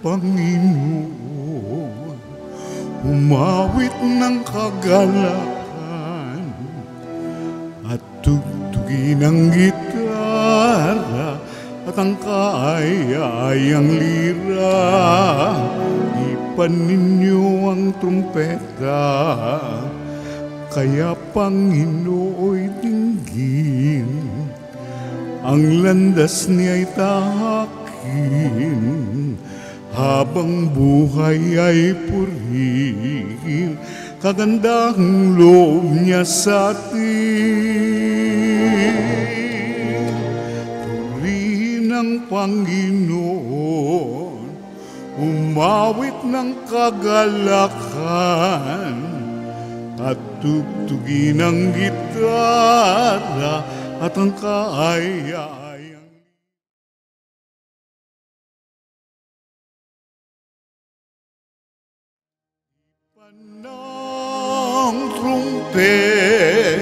Panginoon, umawit ng kagalakan at tugtugin ang gitara at ang kaaya-ayang lira. Ipan ninyo ang trumpeta, kaya Panginooy dinggin. Ang landas niya'y tahakin, habang buhay ay purihin. Kagandahang loob niya sa atin. Purihin ang Panginoon, umawit ng kagalakan at tugtugin ang gitara at ang kaaya-ayang ng trumpet.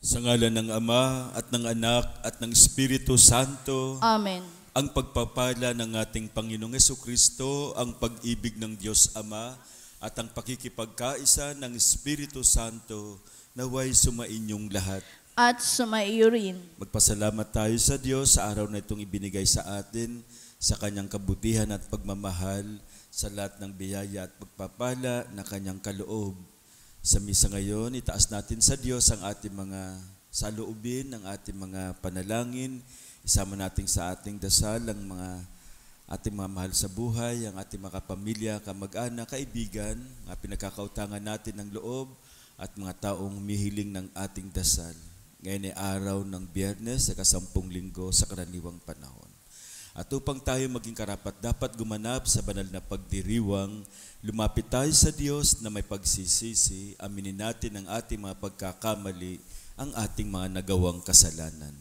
Sa ngalan ng Ama at ng Anak at ng Espiritu Santo. Amen. Ang pagpapala ng ating Panginoong Jesucristo, ang pag-ibig ng Diyos Ama, at ang pakikipagkaisa ng Espiritu Santo naway sumainyong lahat. At sumaiyo rin. Magpasalamat tayo sa Diyos sa araw na itong ibinigay sa atin, sa kanyang kabutihan at pagmamahal, sa lahat ng biyaya at pagpapala na kanyang kaloob. Sa misa ngayon, itaas natin sa Diyos ang ating mga saloobin, ang ating mga panalangin. Isama natin sa ating dasal ang ating mga mahal sa buhay, ang ating mga kapamilya, kamag-anak, kaibigan, ang pinagkakautangan natin ng loob at mga taong mihiling ng ating dasal. Ngayon ay araw ng Biyernes sa 10 linggo sa karaniwang panahon. At upang tayo maging karapat dapat gumanap sa banal na pagdiriwang, lumapit tayo sa Diyos na may pagsisisi, aminin natin ang ating mga pagkakamali, ang ating mga nagawang kasalanan.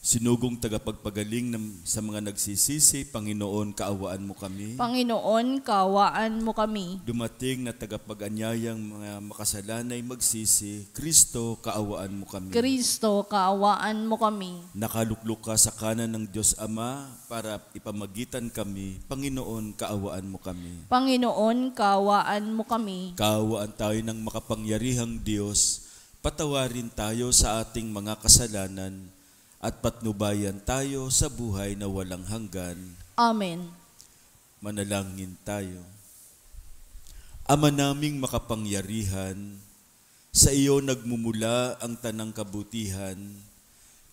Sinugong tagapagpagaling sa mga nagsisisi, Panginoon, kaawaan mo kami. Panginoon, kaawaan mo kami. Dumating na tagapag-anyayang mga makasalanay magsisi, Kristo, kaawaan mo kami. Kristo, kaawaan mo kami. Nakaluklok ka sa kanan ng Diyos Ama para ipamagitan kami, Panginoon, kaawaan mo kami. Panginoon, kaawaan mo kami. Kaawaan tayo ng makapangyarihang Diyos, patawarin tayo sa ating mga kasalanan, at patnubayan tayo sa buhay na walang hanggan. Amen. Manalangin tayo. Ama naming makapangyarihan, sa iyo nagmumula ang tanang kabutihan.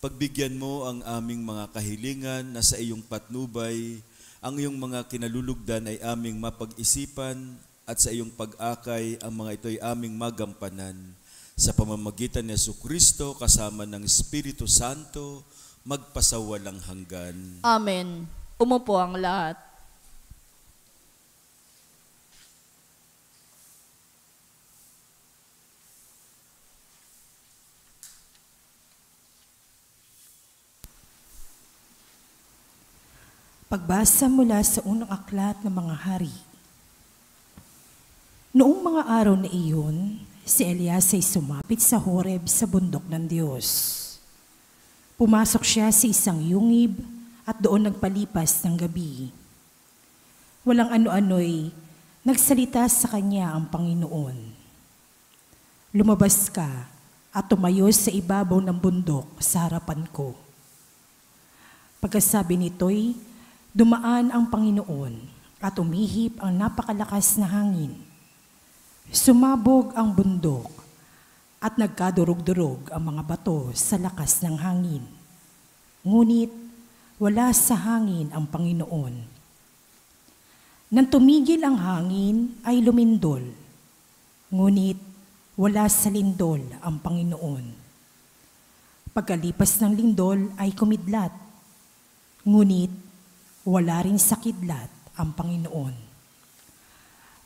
Pagbigyan mo ang aming mga kahilingan na sa iyong patnubay, ang iyong mga kinalulugdan ay aming mapag-isipan at sa iyong pag-akay ang mga ito ay aming magampanan. Sa pamamagitan ni Jesucristo kasama ng Espiritu Santo, magpasawalang hanggan. Amen. Umupo ang lahat. Pagbasa mula sa unang aklat ng mga hari. Noong mga araw na iyon, si Elias ay sumapit sa Horeb sa bundok ng Diyos. Pumasok siya sa isang yungib at doon nagpalipas ng gabi. Walang ano-ano'y nagsalita sa kanya ang Panginoon. Lumabas ka at tumayo sa ibabaw ng bundok sa harapan ko. Pagkasabi nito'y dumaan ang Panginoon at umihip ang napakalakas na hangin. Sumabog ang bundok at nagkadurog-durog ang mga bato sa lakas ng hangin. Ngunit wala sa hangin ang Panginoon. Nang tumigil ang hangin ay lumindol. Ngunit wala sa lindol ang Panginoon. Pagkalipas ng lindol ay kumidlat. Ngunit wala rin sa kidlat ang Panginoon.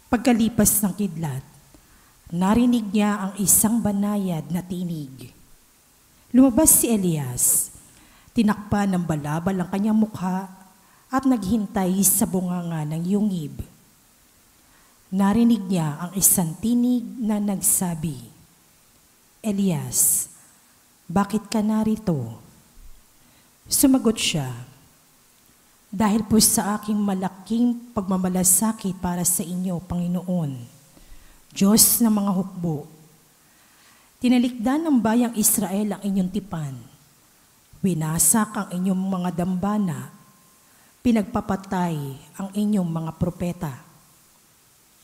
Pagkalipas ng kidlat, narinig niya ang isang banayad na tinig. Lumabas si Elias, tinakpan ng balabal ang kanyang mukha at naghintay sa bunganga ng yungib. Narinig niya ang isang tinig na nagsabi, Elias, bakit ka narito? Sumagot siya, dahil po sa aking malaking pagmamalasakit para sa inyo, Panginoon, Diyos ng mga hukbo. Tinalikdan ng bayang Israel ang inyong tipan. Winasak ang inyong mga dambana. Pinagpapatay ang inyong mga propeta.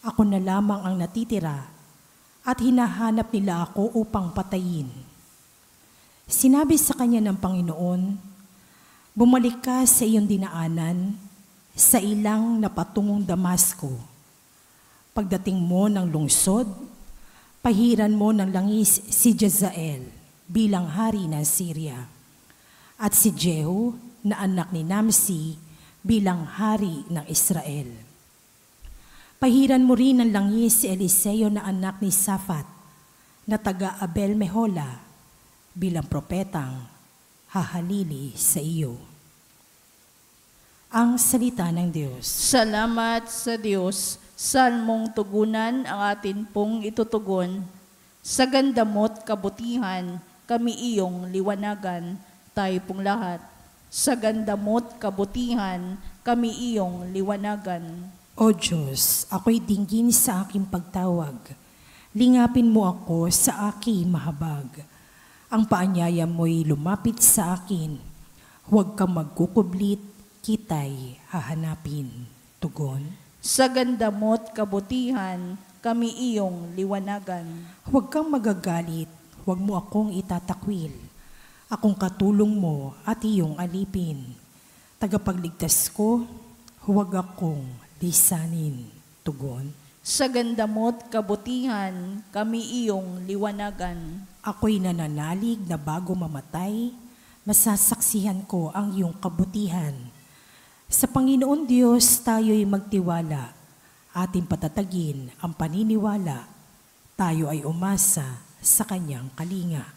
Ako na lamang ang natitira at hinahanap nila ako upang patayin. Sinabi sa kanya ng Panginoon, bumalik ka sa iyong dinaanan, sa ilang na patungong Damasco. Pagdating mo ng lungsod, pahiran mo ng langis si Jezael bilang hari ng Syria, at si Jehu na anak ni Namsi bilang hari ng Israel. Pahiran mo rin ng langis si Eliseo na anak ni Safat na taga Abel Mehola bilang propetang hahalili sa iyo. Ang salita ng Diyos. Salamat sa Diyos. Salmong tugunan ang atin pong itutugon. Sa ganda mo't kabutihan, kami iyong liwanagan, tayo pong lahat. Sa ganda mo't kabutihan, kami iyong liwanagan. O Diyos, ako'y dinggin sa aking pagtawag. Lingapin mo ako sa aking mahabag. Ang paanyaya mo'y lumapit sa akin. Huwag kang magkukublit, kita'y hahanapin. Tugon. Sa ganda mo't kabutihan, kami iyong liwanagan. Huwag kang magagalit, huwag mo akong itatakwil. Akong katulong mo at iyong alipin. Tagapagligtas ko, huwag akong lisanin. Tugon. Sa ganda mo't kabutihan, kami iyong liwanagan. Ako'y nananalig na bago mamatay, masasaksihan ko ang iyong kabutihan. Sa Panginoon Diyos tayo'y magtiwala, ating patatagin ang paniniwala, tayo ay umasa sa kanyang kalinga.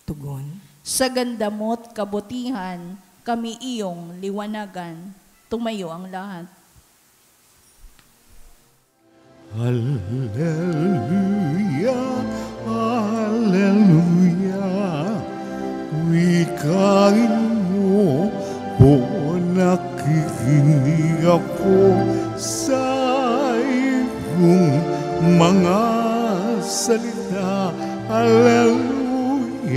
Tugon. Sa ganda mo't kabutihan, kami iyong liwanagan. Tumayo ang lahat. Hallelujah, Hallelujah. Wikain mo po, nakikinig ako sa iyong mga salita. Hallelujah,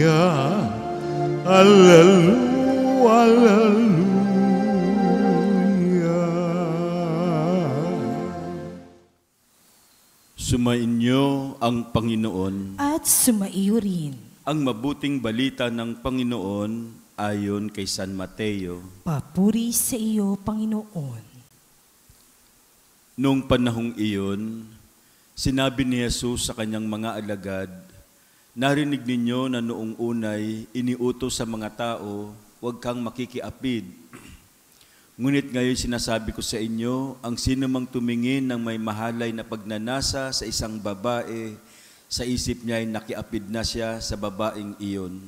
Hallelujah, Hallelujah. Sumainyo ang Panginoon. At sumaiyo rin. Ang mabuting balita ng Panginoon ayon kay San Mateo. Papuri sa iyo, Panginoon. Noong panahong iyon, sinabi ni Jesus sa kanyang mga alagad, narinig ninyo na noong unay iniutos sa mga tao, huwag kang makikiapid. Ngunit ngayon sinasabi ko sa inyo, ang sino mang tumingin ng may mahalay na pagnanasa sa isang babae, sa isip niya ay nakiapid na siya sa babaeng iyon.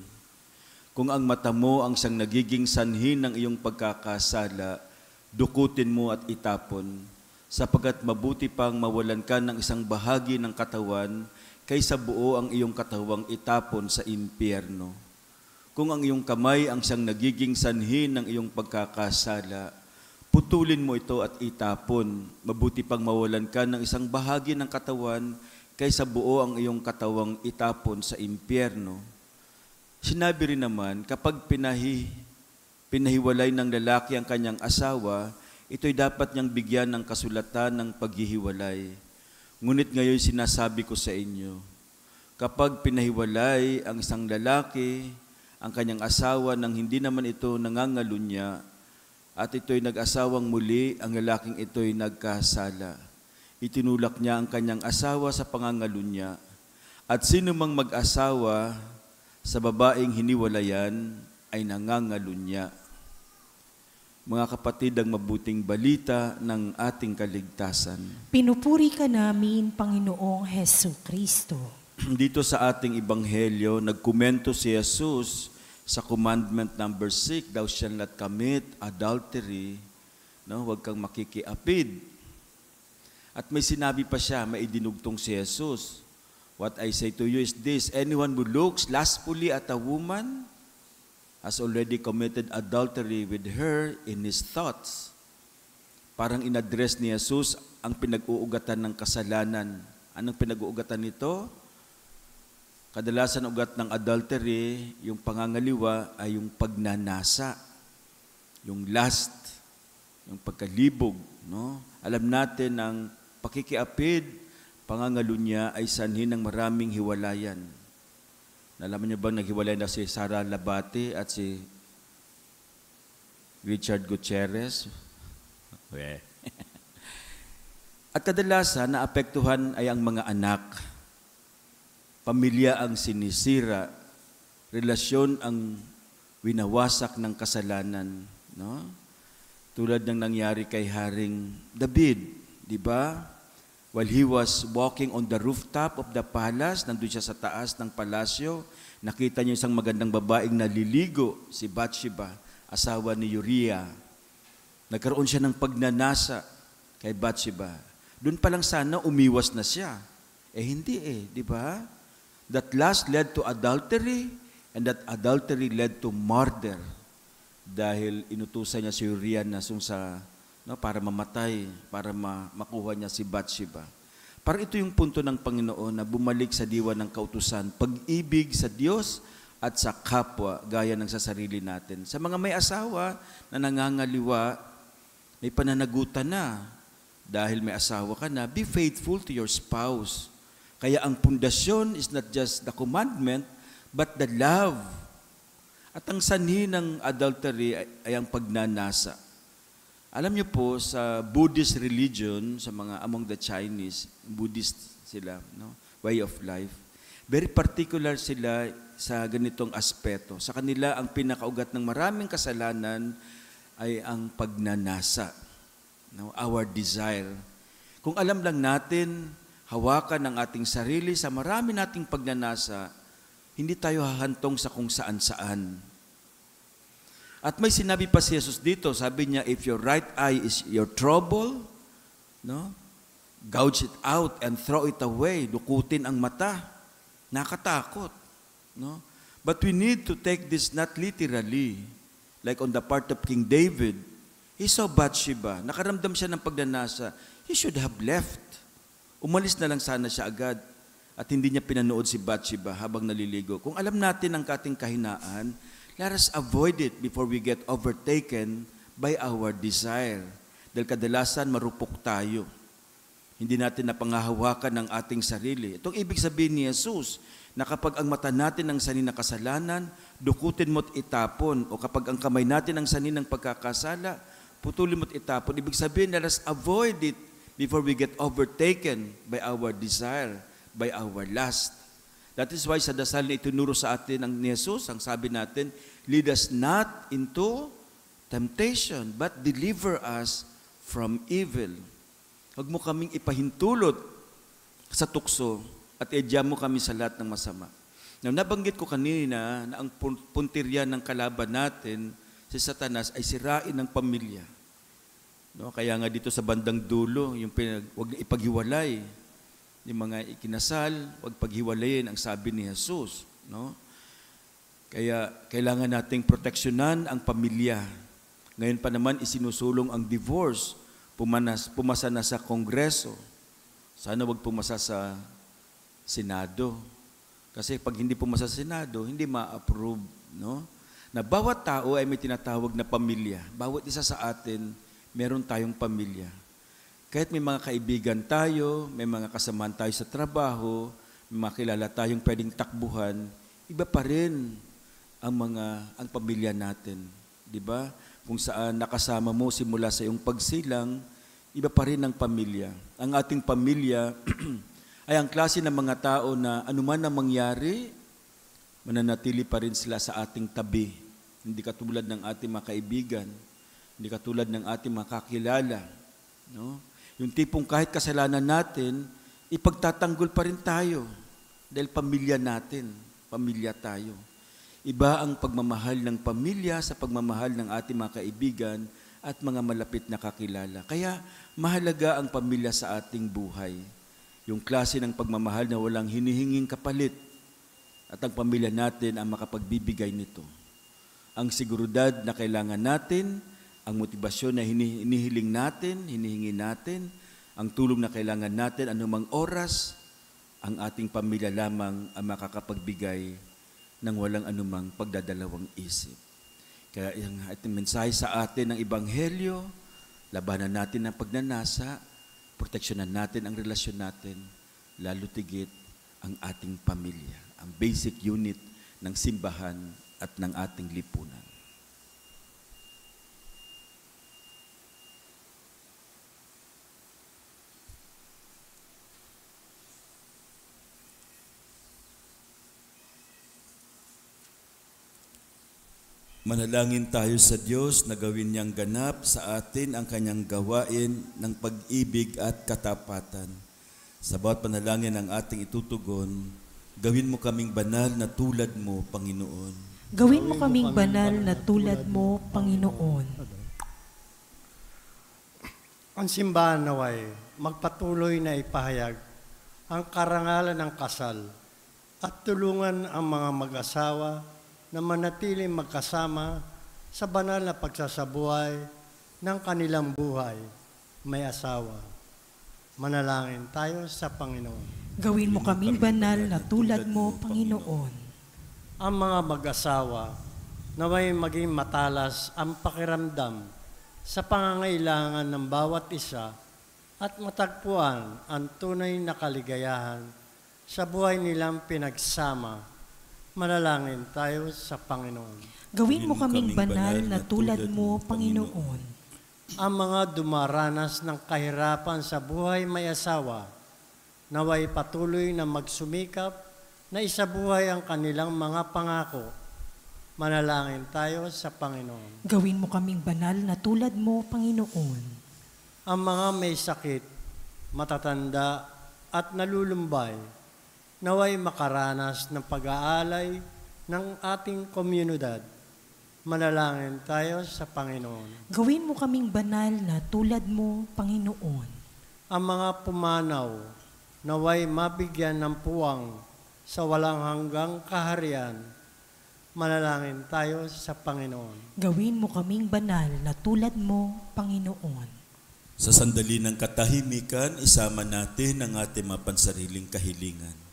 Kung ang mata mo ang siyang nagiging sanhi ng iyong pagkakasala, dukutin mo at itapon, sapagkat mabuti pang mawalan ka ng isang bahagi ng katawan kaysa buo ang iyong katawang itapon sa impyerno. Kung ang iyong kamay ang siyang nagiging sanhi ng iyong pagkakasala, putulin mo ito at itapon. Mabuti pang mawalan ka ng isang bahagi ng katawan kaysa buo ang iyong katawang itapon sa impyerno. Sinabi rin naman, kapag pinahiwalay ng lalaki ang kanyang asawa, ito'y dapat niyang bigyan ng kasulatan ng paghihiwalay. Ngunit ngayon sinasabi ko sa inyo, kapag pinahiwalay ang isang lalaki, ang kanyang asawa nang hindi naman ito nangangalunya, at ito'y nag-asawang muli, ang lalaking ito'y nagkasala. Itinulak niya ang kanyang asawa sa pangangalunya, at sino mang mag-asawa sa babaeng hiniwalayan ay nangangalunya. Mga kapatid, ang mabuting balita ng ating kaligtasan. Pinupuri ka namin, Panginoong Hesu Kristo. Dito sa ating ebanghelyo, nagkomento si Jesus sa commandment number 6, thou shalt not commit adultery, no? Huwag kang makikiapid. At may sinabi pa siya, may idinugtong si Jesus. What I say to you is this, anyone who looks lustfully at a woman has already committed adultery with her in his thoughts. Parang inaddress ni Jesus ang pinag-uugatan ng kasalanan. Anong pinag-uugatan nito? Kadalasan ugat ng adultery, yung pangangaliwa ay yung pagnanasa, yung lust, yung pagkalibog. No? Alam natin ang pakikiapid, pangangalo niya ay sanhi ng maraming hiwalayan. Nalaman niyo bang naghiwalay na si Sara Labate at si Richard Gutierrez? At kadalasan, naapektuhan ay ang mga anak. Pamilya ang sinisira, relasyon ang winawasak ng kasalanan, no? Tulad ng nangyari kay Haring David, di ba? While he was walking on the rooftop of the palace, nandun siya sa taas ng palasyo, nakita niya isang magandang babaeng naliligo, si Bathsheba, asawa ni Uriah. Nagkaroon siya ng pagnanasa kay Bathsheba. Doon pa lang sana umiwas na siya. Hindi di ba? That lust led to adultery, and that adultery led to murder. Dahil inutusan niya si Uriah na para mamatay, para makuha niya si Bathsheba. Parang ito yung punto ng Panginoon na bumalik sa diwa ng kautusan, pag-ibig sa Diyos at sa kapwa, gaya ng sa sarili natin. Sa mga may asawa na nangangaliwa, may pananagutan na. Dahil may asawa ka na, be faithful to your spouse. Kaya ang pundasyon is not just the commandment, but the love. At ang sanhi ng adultery ay ang pagnanasa. Alam niyo po, sa Buddhist religion, sa mga among the Chinese, Buddhist sila, no? Way of life, very particular sila sa ganitong aspeto. Sa kanila, ang pinakaugat ng maraming kasalanan ay ang pagnanasa. No? Our desire. Kung alam lang natin, hawakan ang ating sarili sa marami nating pagnanasa, hindi tayo hahantong sa kung saan-saan. At may sinabi pa si Jesus dito, sabi niya, if your right eye is your trouble, no? Gouge it out and throw it away. Dukutin ang mata. Nakatakot. No? But we need to take this not literally, like on the part of King David. He saw Bathsheba. Nakaramdam siya ng pagnanasa. He should have left. Umalis na lang sana siya agad at hindi niya pinanood si Bathsheba habang naliligo. Kung alam natin ang ating kahinaan, let us avoid it before we get overtaken by our desire. Dahil kadalasan marupok tayo. Hindi natin napangahawakan ng ating sarili. Itong ibig sabihin ni Jesus, na kapag ang mata natin ang sanhi ng kasalanan, dukutin mo't itapon. O kapag ang kamay natin ang sanhi ng pagkakasala, putulin mo't itapon. Ibig sabihin, let us avoid it before we get overtaken by our desire, by our lust. That is why sa dasal na itinuro sa atin ng ni Jesus, ang sabi natin, lead us not into temptation, but deliver us from evil. Huwag mo kaming ipahintulot sa tukso at idya mo kami sa lahat ng masama. Now, nabanggit ko kanina na ang puntirya ng kalaban natin, si Satanas, ay sirain ng pamilya. No? Kaya nga dito sa bandang dulo, yung huwag ipaghiwalay. Yung mga ikinasal, huwag paghiwalayin ang sabi ni Jesus. No? Kaya kailangan nating proteksyonan ang pamilya. Ngayon pa naman isinusulong ang divorce. Pumasa na sa Kongreso. Sana wag pumasa sa Senado. Kasi pag hindi pumasa sa Senado, hindi ma-approve. No? Na bawat tao ay may tinatawag na pamilya. Bawat isa sa atin, meron tayong pamilya. Kahit may mga kaibigan tayo, may mga kasamahan tayo sa trabaho, may mga kilala tayong pwedeng takbuhan, iba pa rin ang pamilya natin. Di ba? Kung saan nakasama mo simula sa iyong pagsilang, iba pa rin ang pamilya. Ang ating pamilya ay ang klase ng mga tao na anuman ang mangyari, mananatili pa rin sila sa ating tabi. Hindi katulad ng ating mga kaibigan, hindi katulad ng ating mga kakilala. No? Yung tipong kahit kasalanan natin, ipagtatanggol pa rin tayo dahil pamilya natin, pamilya tayo. Iba ang pagmamahal ng pamilya sa pagmamahal ng ating mga kaibigan at mga malapit na kakilala. Kaya mahalaga ang pamilya sa ating buhay. Yung klase ng pagmamahal na walang hinihinging kapalit at ang pamilya natin ang makapagbibigay nito. Ang seguridad na kailangan natin, ang motibasyon na hinihiling natin, hinihingi natin, ang tulong na kailangan natin, anumang oras, ang ating pamilya lamang ang makakapagbigay ng walang anumang pagdadalawang isip. Kaya ang ating mensahe sa atin ng Ebanghelyo, labanan natin ang pagnanasa, proteksyonan natin ang relasyon natin, lalo tigit ang ating pamilya, ang basic unit ng simbahan at ng ating lipunan. Manalangin tayo sa Diyos na gawin niyang ganap sa atin ang kanyang gawain ng pag-ibig at katapatan. Sa bawat panalangin ng ating itutugon, gawin mo kaming banal na tulad mo, Panginoon. Gawin mo kaming banal na tulad mo, Panginoon. Ang simbahan naway magpatuloy na ipahayag ang karangalan ng kasal at tulungan ang mga mag-asawa na manatiling magkasama sa banal na pagsasabuhay ng kanilang buhay, may asawa. Manalangin tayo sa Panginoon. Gawin mo kaming banal na tulad mo, Panginoon. Ang mga mag-asawa naway maging matalas ang pakiramdam sa pangangailangan ng bawat isa at matagpuan ang tunay na kaligayahan sa buhay nilang pinagsama. Manalangin tayo sa Panginoon. Gawin mo kaming banal na tulad mo, Panginoon. Ang mga dumaranas ng kahirapan sa buhay may asawa, naway patuloy na magsumikap na isabuhay ang kanilang mga pangako. Manalangin tayo sa Panginoon. Gawin mo kaming banal na tulad mo, Panginoon. Ang mga may sakit, matatanda at nalulumbay, naway makaranas ng pag-aalay ng ating komunidad. Manalangin tayo sa Panginoon. Gawin mo kaming banal na tulad mo, Panginoon. Ang mga pumanaw, naway mabigyan ng puwang sa walang hanggang kaharian. Manalangin tayo sa Panginoon. Gawin mo kaming banal na tulad mo, Panginoon. Sa sandali ng katahimikan, isama natin ang ating mga pansariling kahilingan.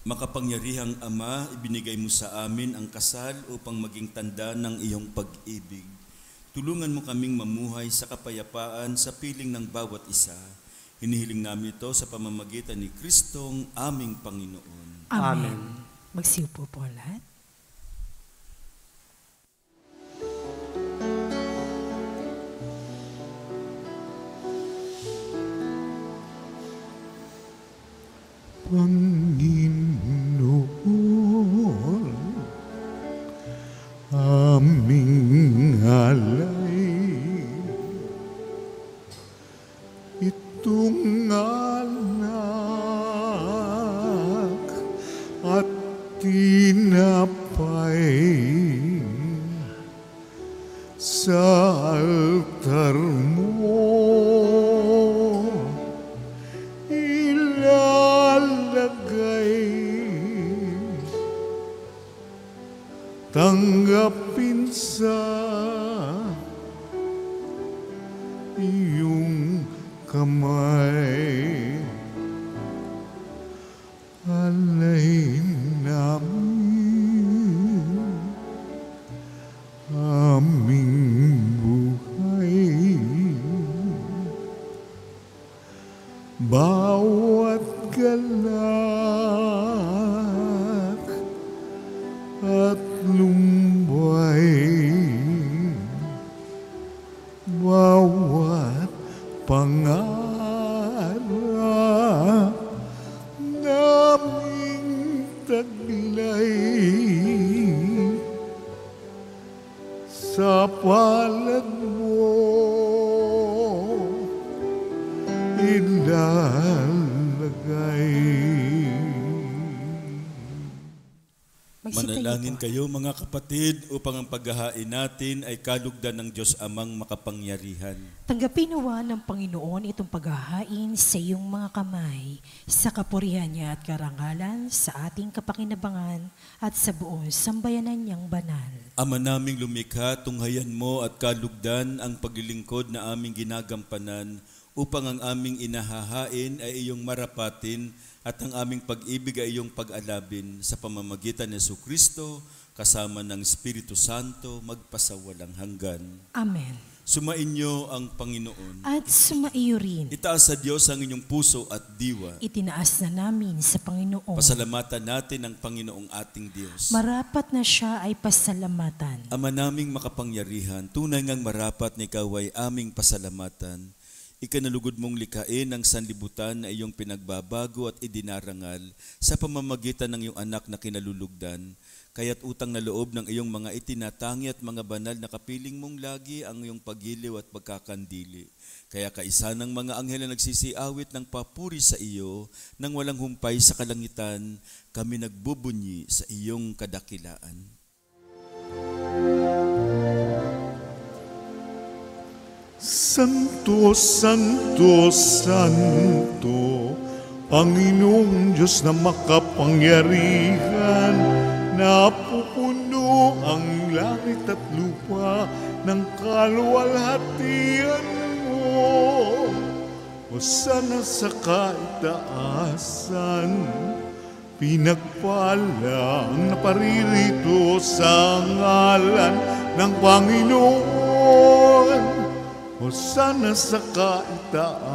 Makapangyarihang Ama, ibinigay mo sa amin ang kasal upang maging tanda ng iyong pag-ibig. Tulungan mo kaming mamuhay sa kapayapaan sa piling ng bawat isa. Hinihiling namin ito sa pamamagitan ni Kristong aming Panginoon. Amen. Magsiupo po lahat. Panginoon, aming alay, itong anak at tinapay sa altar mo. Tanggapin sa iyong kamay, alay namin aming buhay. Bawat galak at lumbay, bawat pangarap naming taglay, sa palad mo ilalagay. Manalangin kayo mga kapatid upang ang paghahain natin ay kalugdan ng Diyos Amang makapangyarihan. Tanggapin nawa ng Panginoon itong paghahain sa iyong mga kamay, sa kapurihan niya at karangalan, sa ating kapakinabangan at sa buong sambayanan niyang banal. Ama naming lumikha, tunghayan mo at kalugdan ang paglilingkod na aming ginagampanan upang ang aming inahahain ay iyong marapatin at ang aming pag-ibig ay iyong pag-alabin sa pamamagitan ni Jesucristo kasama ng Espiritu Santo magpasawalang hanggan. Amen. Sumainyo ang Panginoon. At sumaiyo rin. Itaas sa Diyos ang inyong puso at diwa. Itinaas na namin sa Panginoon. Pasalamatan natin ang Panginoong ating Diyos. Marapat na siya ay pasalamatan. Ama naming makapangyarihan, tunay ngang marapat na ikaw ay aming pasalamatan. Ikanalugod mong likhain ang sanlibutan na iyong pinagbabago at idinarangal sa pamamagitan ng iyong anak na kinalulugdan. Kaya't utang na loob ng iyong mga itinatangi at mga banal na kapiling mong lagi ang iyong pagiliw at pagkakandili. Kaya kaisa ng mga anghel na nagsisiawit ng papuri sa iyo, nang walang humpay sa kalangitan, kami nagbubunyi sa iyong kadakilaan. Santo, Santo, Santo, Panginoong Diyos na makapangyarihan, napupuno ang langit at lupa ng kaluwalhatian mo. Hosana sa kaitaasan, pinagpala ang naparirito sa ngalan ng Panginoon. Hosana sa kaitaasan.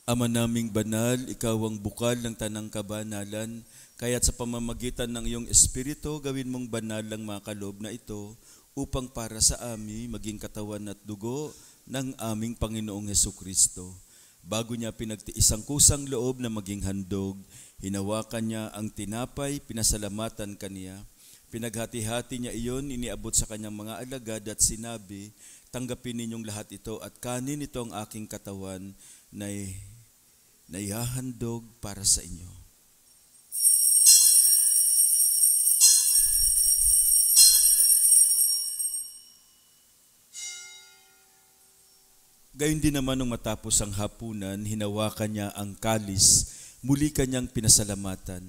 Ama naming banal, ikaw ang bukal ng tanang kabanalan, kaya't sa pamamagitan ng iyong Espiritu, gawin mong banal ang mga kaloob na ito, upang para sa amin maging katawan at dugo ng aming Panginoong Hesukristo. Bago niya pinagtiis ang kusang loob na maging handog, hinawakan niya ang tinapay, pinasalamatan kaniya. Pinaghati-hati niya iyon, iniabot sa kanyang mga alagad at sinabi, tanggapin ninyong lahat ito at kanin ito ang aking katawan na ihahandog para sa inyo. Gayon din naman nung matapos ang hapunan, hinawakan niya ang kalis, muli kanyang pinasalamatan.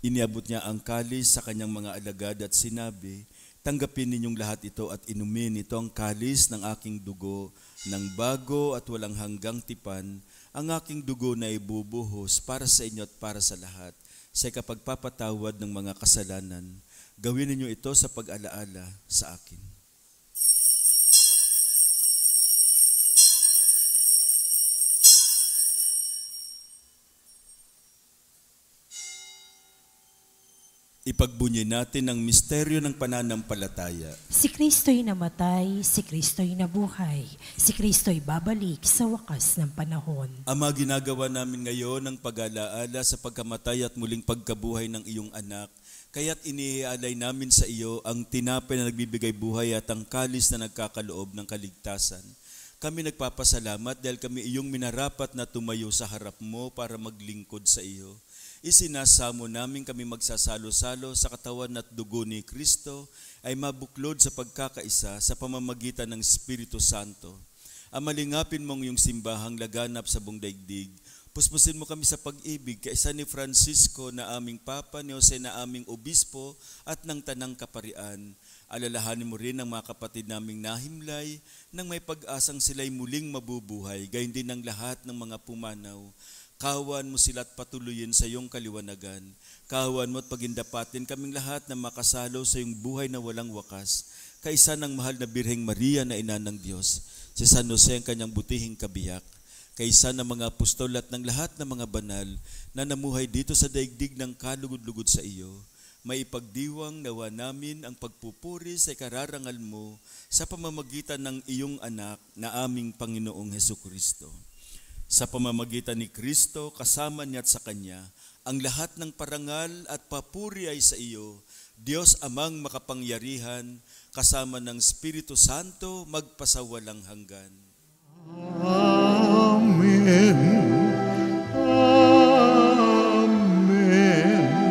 Iniabot niya ang kalis sa kanyang mga alagad at sinabi, tanggapin ninyong lahat ito at inumin, ito ang kalis ng aking dugo, ng bago at walang hanggang tipan, ang aking dugo na ibubuhos para sa inyo at para sa lahat, sa ikapagpapatawad ng mga kasalanan. Gawin ninyo ito sa pag-alaala sa akin. Ipagbunyi natin ang misteryo ng pananampalataya. Si Kristo'y namatay, si Kristo'y nabuhay, si Kristo'y babalik sa wakas ng panahon. Ama, ginagawa namin ngayon ang pag-alaala sa pagkamatay at muling pagkabuhay ng iyong anak. Kaya't iniaalay namin sa iyo ang tinapay na nagbibigay buhay at ang kalis na nagkakaloob ng kaligtasan. Kami nagpapasalamat dahil kami iyong minarapat na tumayo sa harap mo para maglingkod sa iyo. Isinasamo namin kami magsasalo-salo sa katawan at dugo ni Kristo ay mabuklod sa pagkakaisa sa pamamagitan ng Espiritu Santo. Amalingapin mong iyong simbahang laganap sa buong daigdig. Puspusin mo kami sa pag-ibig kaisa ni Francisco na aming Papa, ni Jose na aming Obispo at ng Tanang Kaparian. Alalahanin mo rin ang mga kapatid naming nahimlay nang may pag-asang sila'y muling mabubuhay, gayon din ang lahat ng mga pumanaw. Kawan mo sila at patuloyin sa iyong kaliwanagan. Kawan mo at pagindapatin kaming lahat na makasalo sa iyong buhay na walang wakas. Kaisa ng mahal na Birheng Maria na ina ng Diyos, si San Jose ang kanyang butihing kabiyak. Kaisa ng mga apostol at ng lahat ng mga banal na namuhay dito sa daigdig ng kalugod-lugod sa iyo. May ipagdiwang nawa namin ang pagpupuri sa ikararangal mo sa pamamagitan ng iyong anak na aming Panginoong Hesukristo. Sa pamamagitan ni Kristo, kasama niya at sa Kanya, ang lahat ng parangal at papuri ay sa iyo, Diyos Amang makapangyarihan, kasama ng Espiritu Santo, magpasawalang hanggan. Amen. Amen.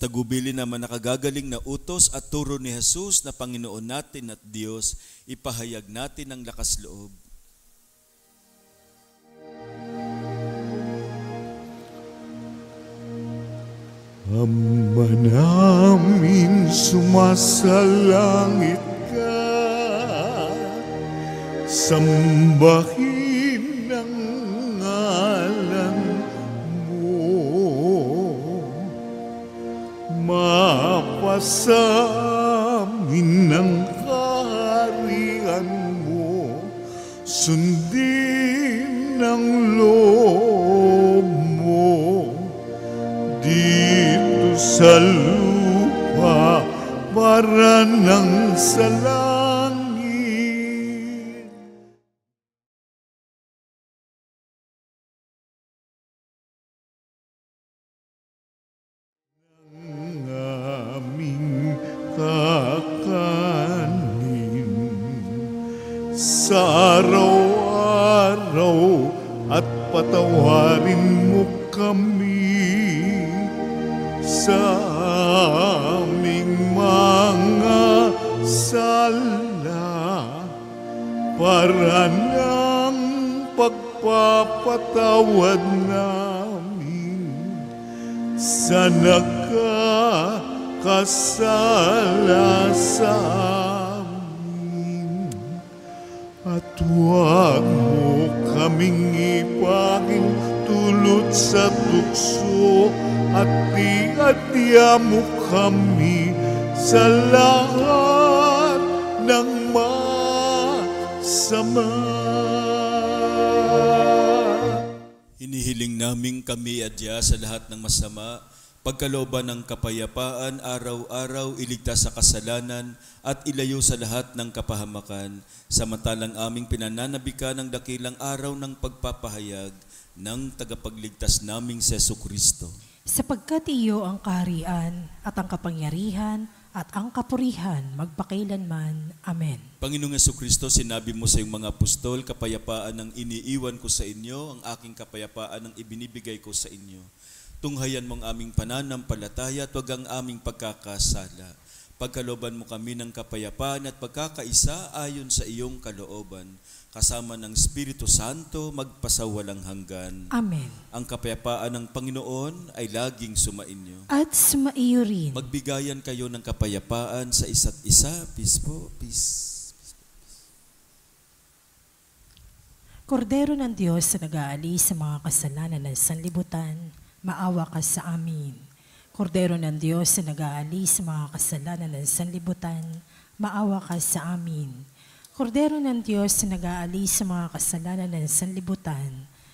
tagubili naman nakagagaling na utos at turo ni Jesus na Panginoon natin at Diyos, ipahayag natin ang lakas loob. Ama namin sumasalangit ka, sambahin ang ngalan mo, mapasamin ang kaharian mo, sundin ang loob mo dito sa lupa para nang sa langit. Ang aming kakanin sa araw-araw at patawarin mo kami sa aming mga sala para ng pagpapatawad namin sa nakakasala sa amin. At huwag mo kaming ipaging tulot sa tukso at iadya mo kami sa lahat ng masama. Hinihiling namin kami adya sa lahat ng masama, pagkalooban ng kapayapaan, araw-araw iligtas sa kasalanan at ilayo sa lahat ng kapahamakan, samantalang aming pinananabikan ng dakilang araw ng pagpapahayag ng tagapagligtas naming si Jesucristo. Sapagkat iyo ang kaharian at ang kapangyarihan at ang kapurihan magpakailanman. Amen. Panginoong Jesucristo, sinabi mo sa iyong mga apostol, kapayapaan ang iniiwan ko sa inyo, ang aking kapayapaan ang ibinibigay ko sa inyo. Tunghayan mo ang aming pananampalataya at huwag ang aming pagkakasala. Pagkalooban mo kami ng kapayapaan at pagkakaisa ayon sa iyong kalooban, kasama ng Espiritu Santo magpasawalang hanggan. Amen. Ang kapayapaan ng Panginoon ay laging sumainyo. At sumaiyo rin. Magbigayan kayo ng kapayapaan sa isa't isa. Peace po, peace. Kordero ng Diyos na nag-aalis sa mga kasalanan ng sanlibutan, maawa ka sa amin. Kordero ng Diyos na nag-aalis sa mga kasalanan ng sanlibutan, maawa ka sa amin. Kordero ng Diyos na nag-aalis sa mga kasalanan ng sanlibutan,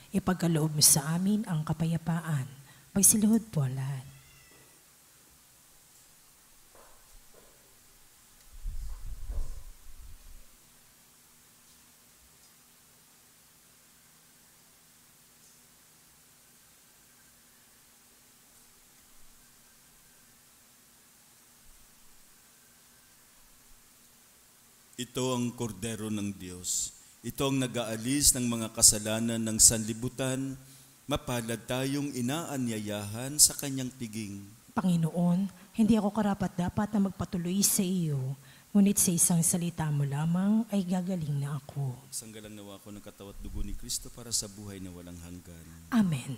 ipagkaloob mo sa amin ang kapayapaan. Magsiluhod po lahat. Ito ang kordero ng Diyos. Ito ang nag-aalis ng mga kasalanan ng sanlibutan. Mapalad tayong inaanyayahan sa kanyang piging. Panginoon, hindi ako karapat-dapat na magpatuloy sa iyo, ngunit sa isang salita mo lamang ay gagaling na ako. Sanggalang nawa ko ng katawan at dugo ni Kristo para sa buhay na walang hanggan. Amen.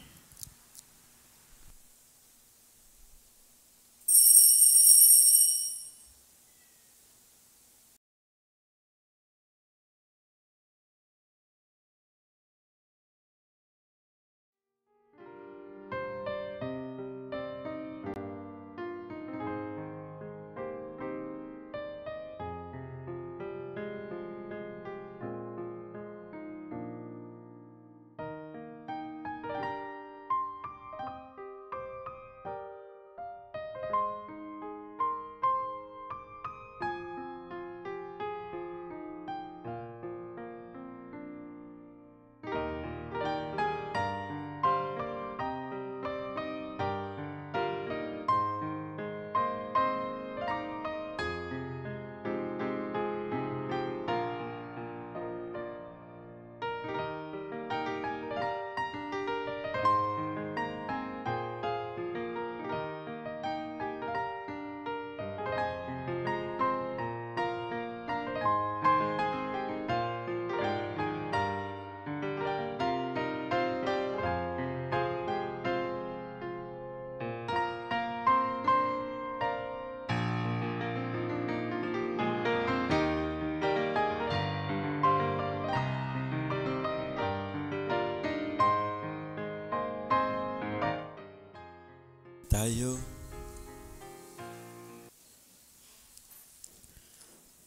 tayo.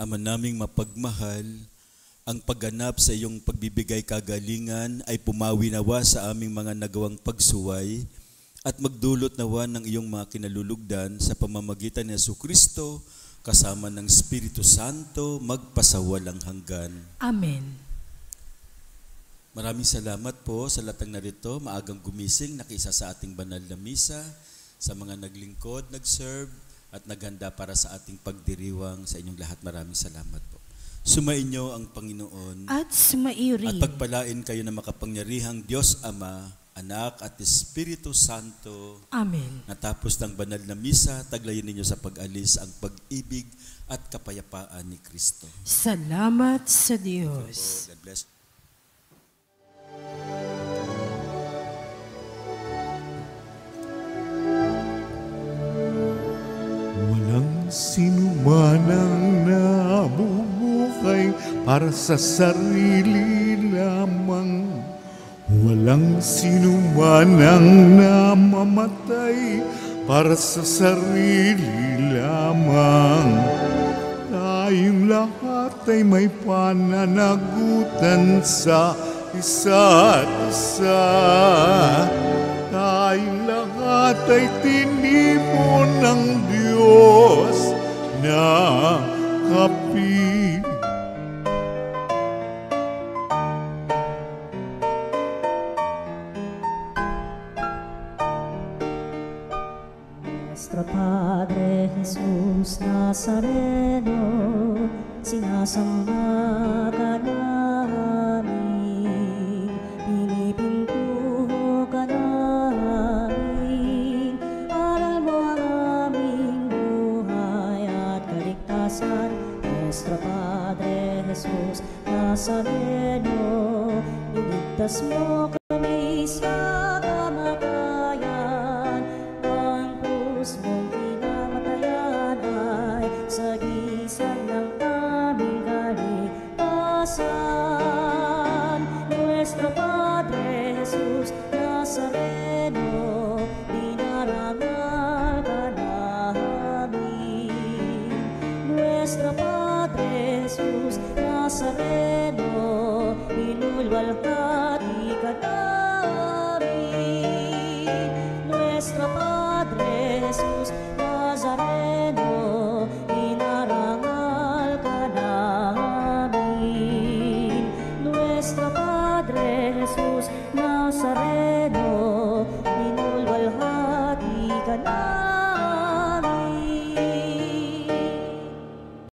Ama naming mapagmahal, ang pagganap sa iyong pagbibigay kagalingan ay pumawi nawa sa aming mga nagawang pagsuway at magdulot nawa ng iyong mga kinalulugdan sa pamamagitan ni Jesucristo kasama ng Espiritu Santo magpasawalang hanggan. Amen. Maraming salamat po sa lahat ng narito, maagang gumising, nakiisa sa ating banal na misa, sa mga naglingkod, nag-serve, at naghanda para sa ating pagdiriwang sa inyong lahat. Maraming salamat po. Sumainyo ang Panginoon At sumairi. at pagpalain kayo ng makapangyarihang Diyos Ama, Anak at Espiritu Santo. Amen. Natapos ng banal na misa, taglayin ninyo sa pag-alis ang pag-ibig at kapayapaan ni Kristo. Salamat sa Diyos. God bless. Walang sinuman ang nabubuhay para sa sarili lamang. Walang sinuman ang namamatay para sa sarili lamang. Tayong lahat ay may pananagutan sa isa't isa. Tayong lahat ay tinipon ng Diyos na kapit. Nuestro Padre Jesus Nazareno, sinasamba ka namin, pinipintuho ka namin, aral mo ang aming buhay at kaligtasan. Nuestro Padre Jesus Nazareno, iligtas mo kami sa kamatayan. Ang krus mong pinamatayan ay sagisag ng aming kaligtasan. Nuestro Padre Jesus Nazareno, dinarangal ka namin. Nuestro Padre Jesus Nazareno,